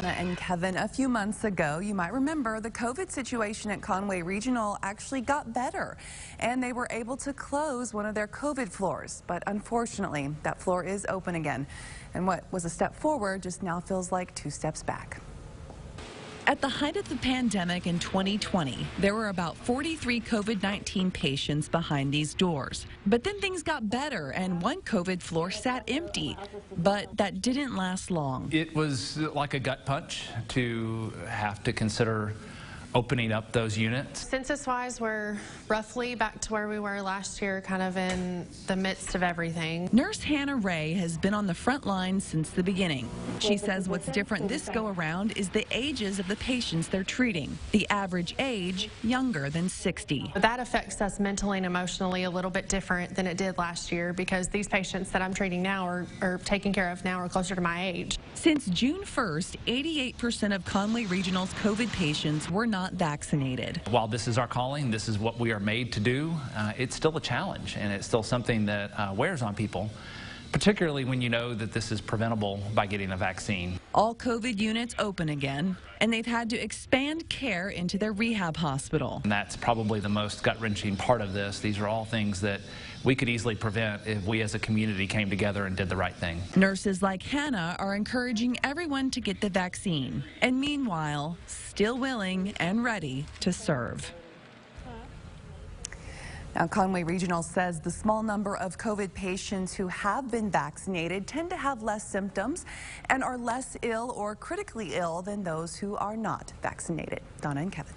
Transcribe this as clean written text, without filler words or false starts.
Donna and Kevin, a few months ago, you might remember the COVID situation at Conway Regional actually got better, and they were able to close one of their COVID floors. But unfortunately, that floor is open again. And what was a step forward just now feels like 2 steps back. At the height of the pandemic in 2020, there were about 43 COVID-19 patients behind these doors. But then things got better and one COVID floor sat empty. But that didn't last long. It was like a gut punch to have to consider opening up those units. Census-wise, we're roughly back to where we were last year, kind of in the midst of everything. Nurse Hannah Ray has been on the front line since the beginning. She says what's different this go around is the ages of the patients they're treating. The average age, younger than 60. That affects us mentally and emotionally a little bit different than it did last year, because these patients that I'm treating now are taking care of now are closer to my age. Since June 1st, 88% of Conway Regional's COVID patients were not vaccinated. While this is our calling, this is what we are made to do, it's still a challenge, and it's still something that wears on people, particularly when you know that this is preventable by getting a vaccine. All COVID units open again, and they've had to expand care into their rehab hospital. And that's probably the most gut-wrenching part of this. These are all things that we could easily prevent if we as a community came together and did the right thing. Nurses like Hannah are encouraging everyone to get the vaccine, and meanwhile, still willing and ready to serve. Now, Conway Regional says the small number of COVID patients who have been vaccinated tend to have less symptoms and are less ill or critically ill than those who are not vaccinated. Donna and Kevin.